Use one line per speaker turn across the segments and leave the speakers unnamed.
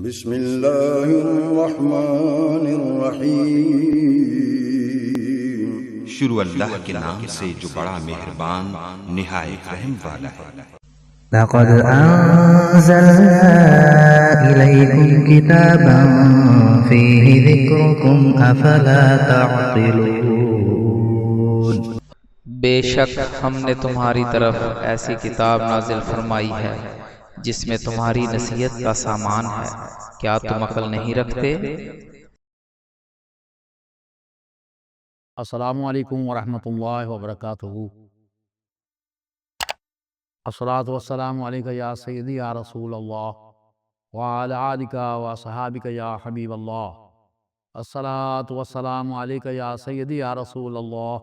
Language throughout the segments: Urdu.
بسم اللہ الرحمن الرحیم۔
شروع اللہ کے نام سے جو بڑا مہربان نہایت رحم والا ہے۔
لقد أنزلنا إليكم كتابا فيه ذكركم أفلا تعقلون۔
بے شک ہم نے تمہاری طرف ایسی کتاب نازل فرمائی ہے جس میں تمہاری نصیحت کا سامان ہے، کیا تم عقل نہیں رکھتے؟
السلام علیکم ورحمۃ اللہ وبرکاتہ۔ الصلاۃ والسلام علیک یا سیدی یا رسول اللہ وعلی آلک و صحابک یا حبیب اللہ۔ الصلاۃ والسلام علیک یا سیدی یا رسول اللہ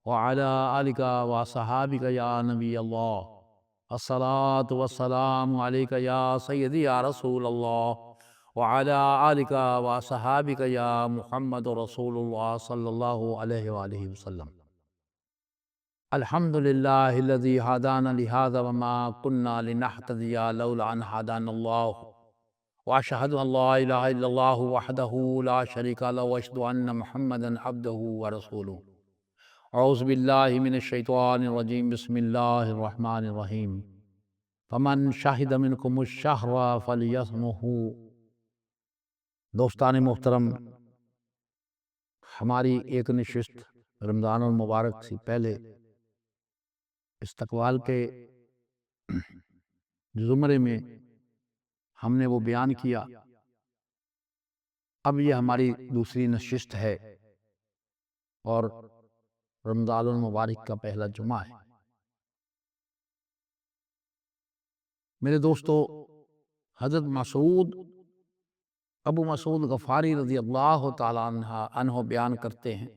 وعلی آلک و صحابک یا نبی اللہ۔ الصلاۃ والسلام علیک یا سیدی یا رسول اللہ وعلی آلک و صحابک یا محمد رسول اللہ صلی اللہ علیہ وآلہ وسلم۔ الحمدللہ الذی ہدانا لہذا وما کنا لنہتدی لولا ان ہدانا اللہ، واشہد ان لا الہ الا اللہ وحدہ لا شریک لہ، واشہد ان محمدا عبدہ ورسولہ۔ اعوذ باللہ من الشیطان الرجیم، بسم اللہ الرحمن الرحیم۔ فمن شہد منکم الشہر فلیصمہ۔ دوستان محترم، ہماری ایک نشست رمضان المبارک سے پہلے استقبال کے زمرے میں ہم نے وہ بیان کیا، اب یہ ہماری دوسری نشست ہے اور رمضان المبارک کا پہلا جمعہ ہے۔ میرے دوستو، حضرت ابو مسعود غفاری رضی اللہ تعالیٰ عنہ بیان کرتے ہیں،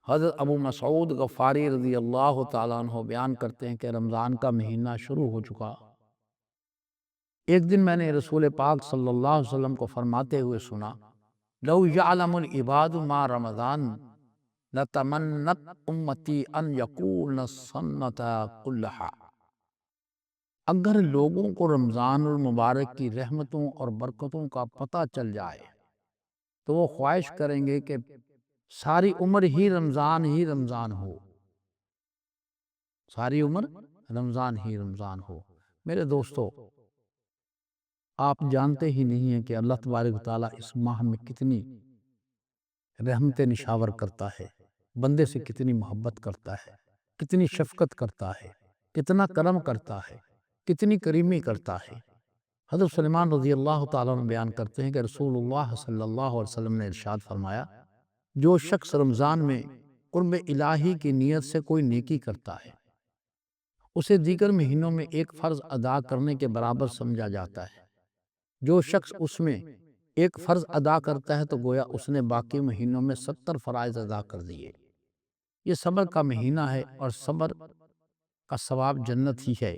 حضرت ابو مسعود غفاری رضی اللہ تعالیٰ عنہ بیان کرتے ہیں کہ رمضان کا مہینہ شروع ہو چکا۔ ایک دن میں نے رسول پاک صلی اللہ علیہ وسلم کو فرماتے ہوئے سنا، لو یعلم العباد ما رمضان لتمنت امتی ان یکون السنۃ کلہا۔ اگر لوگوں کو رمضان المبارک کی رحمتوں اور برکتوں کا پتہ چل جائے تو وہ خواہش کریں گے کہ ساری عمر ہی رمضان ہو، ساری عمر رمضان ہی رمضان ہو۔ میرے دوستو، آپ جانتے ہی نہیں ہیں کہ اللہ تبارک و تعالیٰ اس ماہ میں کتنی رحمتیں نشاور کرتا ہے، بندے سے کتنی محبت کرتا ہے، کتنی شفقت کرتا ہے، کتنا کرم کرتا ہے، کتنی کریمی کرتا ہے۔ حضرت سلیمان رضی اللہ تعالیٰ عنہ بیان کرتے ہیں کہ رسول اللہ صلی اللہ علیہ وسلم نے ارشاد فرمایا، جو شخص رمضان میں قرب الہی کی نیت سے کوئی نیکی کرتا ہے، اسے دیگر مہینوں میں ایک فرض ادا کرنے کے برابر سمجھا جاتا ہے۔ جو شخص اس میں ایک فرض ادا کرتا ہے تو گویا اس نے باقی مہینوں میں 70 فرائض ادا کر دیے۔ یہ صبر کا مہینہ ہے اور صبر کا ثواب جنت ہی ہے۔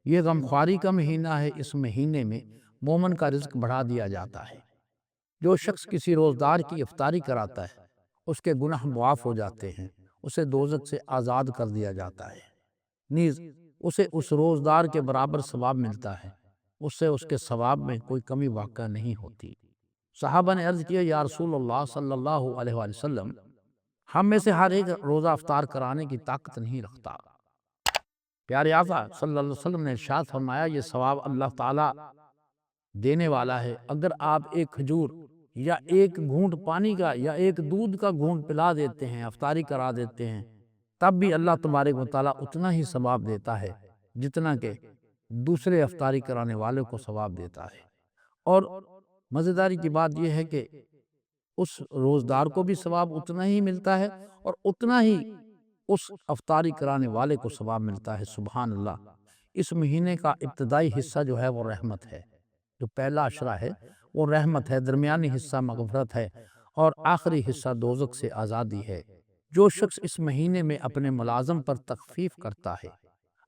یہ غمخواری کا مہینہ ہے، اس مہینے میں مومن کا رزق بڑھا دیا جاتا ہے۔ جو شخص کسی روزدار کی افطاری کراتا ہے، اس کے گناہ معاف ہو جاتے ہیں، اسے دوزخ سے آزاد کر دیا جاتا ہے، نیز اسے اس روزدار کے برابر ثواب ملتا ہے، اس سے اس کے ثواب میں کوئی کمی واقع نہیں ہوتی۔ صحابہ نے عرض کیا، یا رسول اللہ صلی اللہ علیہ وآلہ وسلم، ہم میں سے ہر ایک روزہ افطار کرانے کی طاقت نہیں رکھتا۔ پیارے آقا صلی اللہ علیہ وسلم نے ارشاد فرمایا، یہ ثواب اللہ تعالیٰ دینے والا ہے۔ اگر آپ ایک کھجور یا ایک گھونٹ پانی کا یا ایک دودھ کا گھونٹ پلا دیتے ہیں، افطاری کرا دیتے ہیں، تب بھی اللہ تبارک و تعالیٰ اتنا ہی ثواب دیتا ہے جتنا کہ دوسرے افطاری کرانے والے کو ثواب دیتا ہے۔ اور مزیداری کی بات یہ ہے کہ اس روزدار کو بھی ثواب اتنا ہی ملتا ہے اور اتنا ہی اس افطاری کرانے والے کو ثواب ملتا ہے۔ سبحان اللہ۔ اس مہینے کا ابتدائی حصہ جو ہے وہ رحمت ہے، جو پہلا عشرہ ہے وہ رحمت ہے، درمیانی حصہ مغفرت ہے اور آخری حصہ دوزخ سے آزادی ہے۔ جو شخص اس مہینے میں اپنے ملازم پر تخفیف کرتا ہے،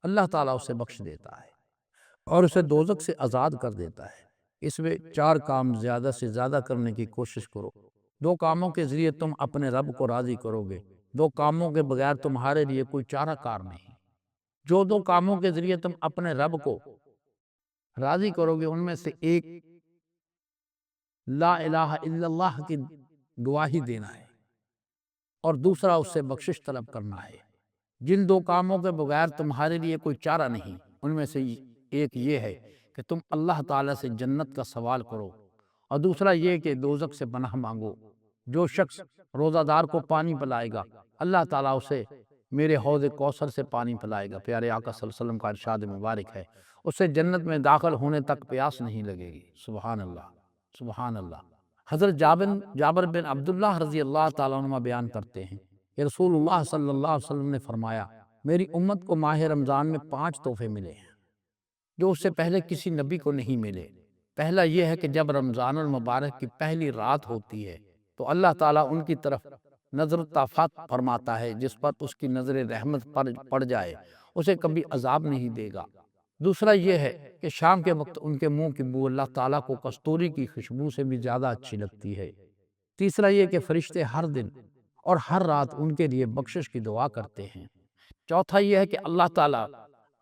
اللہ تعالیٰ اسے بخش دیتا ہے اور اسے دوزخ سے آزاد کر دیتا ہے۔ اس میں 4 کام زیادہ سے زیادہ کرنے کی کوشش کرو۔ 2 کاموں کے ذریعے تم اپنے رب کو راضی کرو گے، 2 کاموں کے بغیر تمہارے لیے کوئی چارہ کار نہیں۔ جو 2 کاموں کے ذریعے تم اپنے رب کو راضی کرو گے، ان میں سے ایک لا الہ الا اللہ کی گواہی دینا ہے، اور دوسرا اس سے بخشش طلب کرنا ہے۔ جن دو کاموں کے بغیر تمہارے لیے کوئی چارہ نہیں، ان میں سے ایک یہ ہے کہ تم اللہ تعالیٰ سے جنت کا سوال کرو، اور دوسرا یہ کہ دوزخ سے پناہ مانگو۔ جو شخص روزہ دار کو پانی پلائے گا، اللہ تعالیٰ اسے میرے حوض کوثر سے پانی پلائے گا۔ پیارے آقا صلی اللہ علیہ وسلم کا ارشاد مبارک ہے، اسے جنت میں داخل ہونے تک پیاس نہیں لگے گی۔ سبحان اللہ، سبحان اللہ۔ حضرت جابر بن عبداللہ رضی اللہ تعالیٰ عنہ بیان کرتے ہیں کہ رسول اللہ صلی اللہ علیہ وسلم نے فرمایا، میری امت کو ماہ رمضان میں 5 تحفے ملے ہیں جو اس سے پہلے کسی نبی کو نہیں ملے۔ پہلا یہ ہے کہ جب رمضان المبارک کی پہلی رات ہوتی ہے تو اللہ تعالیٰ ان کی طرف نظر الطافات فرماتا ہے، جس پر اس کی نظر رحمت پڑ جائے اسے کبھی عذاب نہیں دے گا۔ دوسرا یہ ہے کہ شام کے وقت ان کے منہ کی بو اللہ تعالیٰ کو کستوری کی خوشبو سے بھی زیادہ اچھی لگتی ہے۔ تیسرا یہ کہ فرشتے ہر دن اور ہر رات ان کے لیے بخشش کی دعا کرتے ہیں۔ چوتھا یہ ہے کہ اللہ تعالیٰ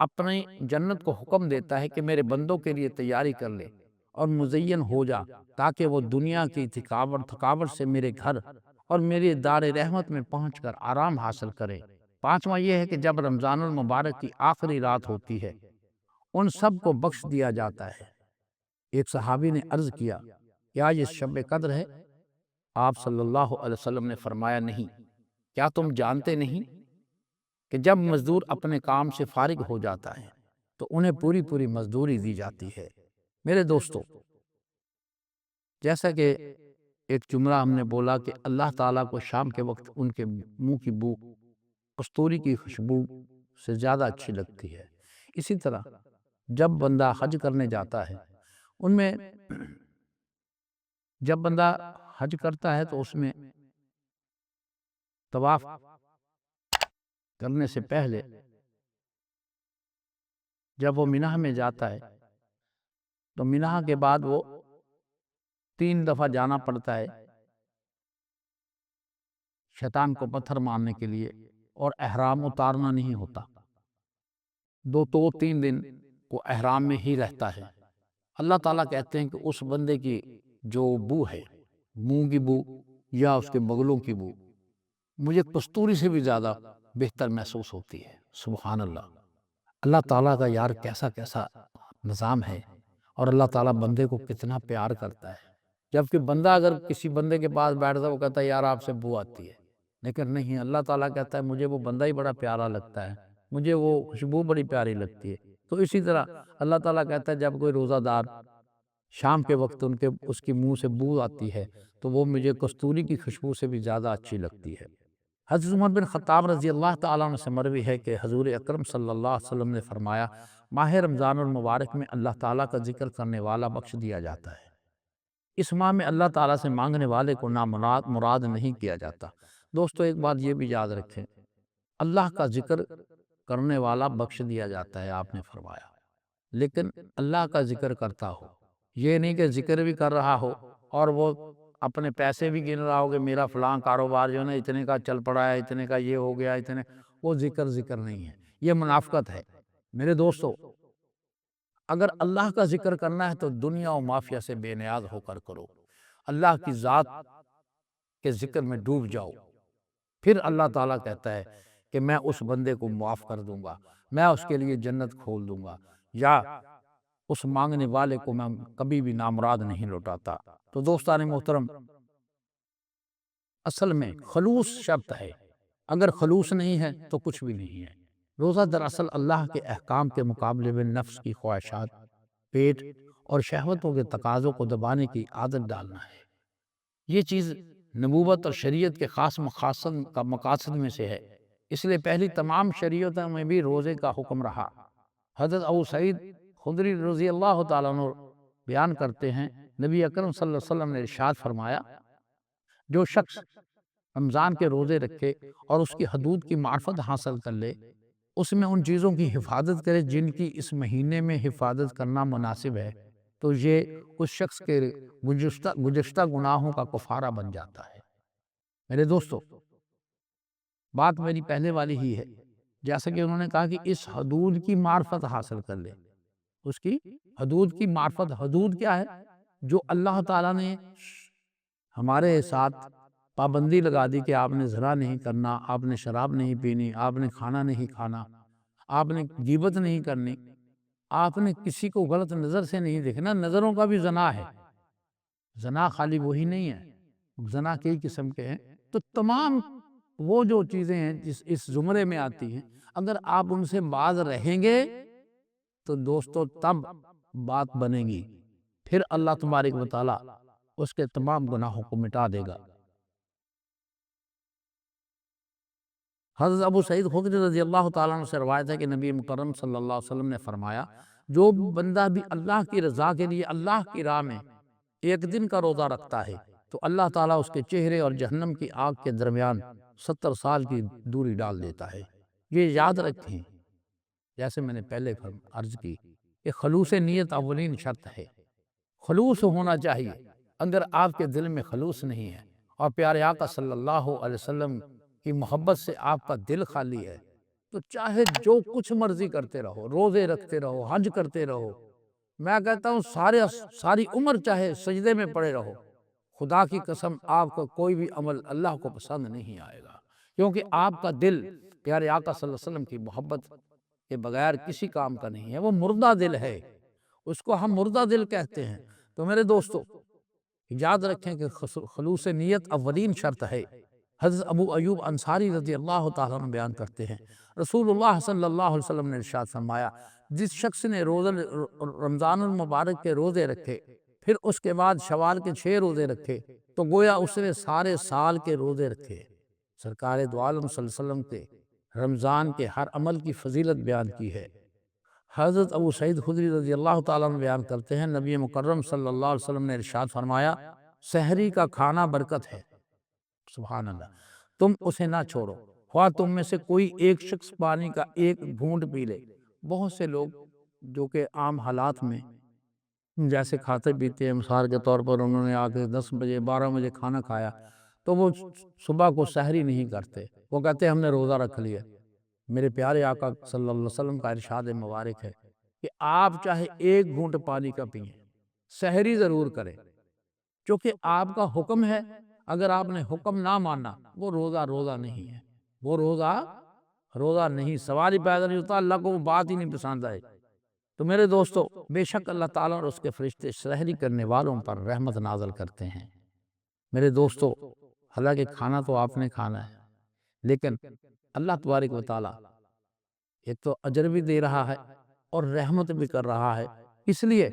اپنی جنت کو حکم دیتا ہے کہ میرے بندوں کے لیے تیاری کر لے اور مزین ہو جا، تاکہ وہ دنیا کی تھکاوٹ سے میرے گھر اور میرے دار رحمت میں پہنچ کر آرام حاصل کرے۔ پانچواں یہ ہے کہ جب رمضان المبارک کی آخری رات ہوتی ہے ان سب کو بخش دیا جاتا ہے۔ ایک صحابی نے عرض کیا، کیا یہ شب قدر ہے؟ آپ صلی اللہ علیہ وسلم نے فرمایا، نہیں۔ کیا تم جانتے نہیں کہ جب مزدور اپنے کام سے فارغ ہو جاتا ہے تو انہیں پوری پوری مزدوری دی جاتی ہے؟ میرے دوستو، جیسا کہ ایک جملہ ہم نے بولا کہ اللہ تعالیٰ کو شام کے وقت ان کے منہ کی بو کستوری کی خوشبو سے زیادہ اچھی لگتی ہے، اسی طرح جب بندہ حج کرنے جاتا ہے ان میں جب بندہ حج کرتا ہے تو اس میں طواف کرنے سے پہلے جب وہ منہ میں جاتا ہے تو منہ کے بعد وہ 3 دفعہ جانا پڑتا ہے شیطان کو پتھر مارنے کے لیے، اور احرام اتارنا نہیں ہوتا۔ 2-3 دن وہ احرام میں ہی رہتا ہے۔ اللہ تعالیٰ کہتے ہیں کہ اس بندے کی جو بو ہے، منہ کی بو یا اس کے بغلوں کی بو، مجھے کستوری سے بھی زیادہ بہتر محسوس ہوتی ہے۔ سبحان اللہ۔ اللہ تعالیٰ کا یار کیسا نظام ہے، اور اللہ تعالیٰ بندے کو کتنا پیار کرتا ہے۔ جبکہ بندہ اگر کسی بندے کے پاس بیٹھتا ہے وہ کہتا ہے یار آپ سے بو آتی ہے، لیکن نہیں، اللہ تعالیٰ کہتا ہے مجھے وہ بندہ ہی بڑا پیارا لگتا ہے، مجھے وہ خوشبو بڑی پیاری لگتی ہے۔ تو اسی طرح اللہ تعالیٰ کہتا ہے جب کوئی روزہ دار شام کے وقت اس کی منہ سے بو آتی ہے تو وہ مجھے کستوری کی خوشبو سے بھی زیادہ اچھی لگتی ہے۔ حضرت عمر بن خطاب رضی اللہ تعالیٰ عنہ سے مروی ہے کہ حضور اکرم صلی اللہ علیہ وسلم نے فرمایا، ماہ رمضان المبارک میں اللہ تعالیٰ کا ذکر کرنے والا بخش دیا جاتا ہے۔ اس ماہ میں اللہ تعالیٰ سے مانگنے والے کو مراد نہیں کیا جاتا۔ دوستو، ایک بات یہ بھی یاد رکھیں، اللہ کا ذکر کرنے والا بخش دیا جاتا ہے آپ نے فرمایا، لیکن اللہ کا ذکر کرتا ہو، یہ نہیں کہ ذکر بھی کر رہا ہو اور وہ اپنے پیسے بھی گن رہا ہو کہ میرا فلاں کاروبار جو ہے اتنے کا چل پڑا ہے، اتنے کا یہ ہو گیا، وہ ذکر نہیں ہے، یہ منافقت ہے۔ میرے دوستو، اگر اللہ کا ذکر کرنا ہے تو دنیا و مافیہ سے بے نیاز ہو کر کرو، اللہ کی ذات کے ذکر میں ڈوب جاؤ، پھر اللہ تعالیٰ کہتا ہے کہ میں اس بندے کو معاف کر دوں گا، میں اس کے لیے جنت کھول دوں گا، یا اس مانگنے والے کو میں کبھی بھی نامراد نہیں لوٹاتا۔ تو دوستان محترم، اصل میں خلوص شرط ہے، اگر خلوص نہیں ہے تو کچھ بھی نہیں ہے۔ روزہ دراصل اللہ کے احکام کے مقابلے میں نفس کی خواہشات، پیٹ اور شہوتوں کے تقاضوں کو دبانے کی عادت ڈالنا ہے۔ یہ چیز نبوت اور شریعت کے خاص مقاصد میں سے ہے، اس لیے پہلی تمام شریعتوں میں بھی روزے کا حکم رہا۔ حضرت ابو سعید خدری رضی اللہ تعالیٰ عنہ بیان کرتے ہیں، نبی اکرم صلی اللہ علیہ وسلم نے ارشاد فرمایا، جو شخص رمضان کے روزے رکھے اور اس کی حدود کی معرفت حاصل کر لے، اس میں ان چیزوں کی حفاظت کرے جن کی اس مہینے میں حفاظت کرنا مناسب ہے، تو یہ اس شخص کے گزشتہ گناہوں کا کفارہ بن جاتا ہے۔ میرے دوستو، بات میری پہلے والی ہی ہے، جیسا کہ انہوں نے کہا کہ اس حدود کی معرفت حاصل کر لے، اس کی حدود کی معرفت۔ حدود کیا ہے؟ جو اللہ تعالیٰ نے ہمارے ساتھ پابندی لگا دی کہ آپ نے زنا نہیں کرنا، آپ نے شراب نہیں پینی، آپ نے کھانا نہیں کھانا، آپ نے غیبت نہیں کرنی، آپ نے کسی کو غلط نظر سے نہیں دیکھنا۔ نظروں کا بھی زنا ہے، زنا خالی وہی نہیں ہے، زنا کئی قسم کے ہیں۔ تو تمام وہ جو چیزیں ہیں جس اس زمرے میں آتی ہیں، اگر آپ ان سے باز رہیں گے تو دوستو تب بات بنے گی، پھر اللہ تبارک و تعالیٰ اس کے تمام گناہوں کو مٹا دے گا۔ حضرت ابو سعید خدری رضی اللہ تعالیٰ عنہ سے روایت ہے کہ نبی مکرم صلی اللہ علیہ وسلم نے فرمایا، جو بندہ بھی اللہ کی رضا کے لیے اللہ کی راہ میں ایک دن کا روزہ رکھتا ہے تو اللہ تعالیٰ اس کے چہرے اور جہنم کی آگ کے درمیان 70 سال کی دوری ڈال دیتا ہے۔ یہ یاد رکھیں، جیسے میں نے پہلے عرض کی کہ خلوص نیت اولین شرط ہے، خلوص ہونا چاہیے۔ اگر آپ کے دل میں خلوص نہیں ہے اور پیارے آقا صلی اللہ علیہ وسلم کی محبت سے آپ کا دل خالی ہے تو چاہے جو کچھ مرضی کرتے رہو، روزے رکھتے رہو، حج کرتے رہو، میں کہتا ہوں ساری عمر چاہے سجدے میں پڑے رہو، خدا کی قسم آپ کا کوئی بھی عمل اللہ کو پسند نہیں آئے گا، کیونکہ آپ کا دل پیارے آقا صلی اللہ علیہ وسلم کی محبت کے بغیر کسی کام کا نہیں ہے، وہ مردہ دل ہے، اس کو ہم مردہ دل کہتے ہیں۔ تو میرے دوستو یاد رکھیں کہ خلوص نیت اولین شرط ہے۔ حضرت ابو ایوب انصاری رضی اللہ تعالیٰ عنہ بیان کرتے ہیں، رسول اللہ صلی اللہ علیہ وسلم نے ارشاد فرمایا، جس شخص نے رمضان المبارک کے روزے رکھے پھر اس کے بعد شوال کے 6 روزے رکھے تو گویا اس نے سارے سال کے روزے رکھے۔ سرکار دو عالم صلی اللہ علیہ وسلم کے رمضان کے ہر عمل کی فضیلت بیان کی ہے۔ حضرت ابو سعید خدری رضی اللہ تعالیٰ عنہ بیان کرتے ہیں، نبی مکرم صلی اللہ علیہ وسلم نے ارشاد فرمایا، سحری کا کھانا برکت ہے، سبحان اللہ، تم اسے نہ چھوڑو، خواہ تم میں سے کوئی ایک شخص پانی کا ایک گھونٹ پی لے۔ بہت سے لوگ جو کہ عام حالات میں جیسے کھاتے پیتے ہیں، مثال کے طور پر انہوں نے آ کے 10 بجے 12 بجے کھانا کھایا تو وہ صبح کو سحری نہیں کرتے، وہ کہتے ہیں ہم نے روزہ رکھ لیا۔ میرے پیارے آقا صلی اللہ علیہ وسلم کا ارشاد مبارک ہے کہ آپ چاہے ایک گھونٹ پانی کا پئیں، سحری ضرور کریں، چونکہ آپ کا حکم ہے۔ اگر آپ نے حکم نہ مانا وہ روزہ نہیں ہے، وہ روزہ نہیں، سوال ہی پیدا نہیں ہوتا، اللہ کو وہ بات ہی نہیں پسند آئے۔ تو میرے دوستو بے شک اللہ تعالیٰ اور اس کے فرشتے سحری کرنے والوں پر رحمت نازل کرتے ہیں۔ میرے دوستو حالانکہ کھانا تو آپ نے کھانا ہے، لیکن اللہ تبارک و تعالیٰ ایک تو اجر بھی دے رہا ہے اور رحمت بھی کر رہا ہے، اس لیے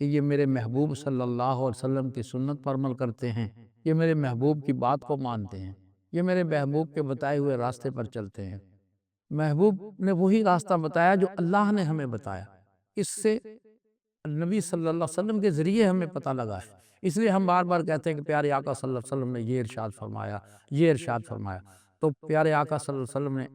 کہ یہ میرے محبوب صلی اللہ علیہ وسلم کی سنت پر عمل کرتے ہیں، یہ میرے محبوب کی بات کو مانتے ہیں، یہ میرے محبوب کے بتائے ہوئے راستے پر چلتے ہیں۔ محبوب نے وہی راستہ بتایا جو اللہ نے ہمیں بتایا، اس سے نبی صلی اللہ علیہ وسلم کے ذریعے ہمیں پتہ لگا ہے، اس لیے ہم بار بار کہتے ہیں کہ پیارے آقا صلی اللہ علیہ وسلم نے یہ ارشاد فرمایا، یہ ارشاد فرمایا۔ تو پیارے آقا صلی اللہ علیہ وسلم نے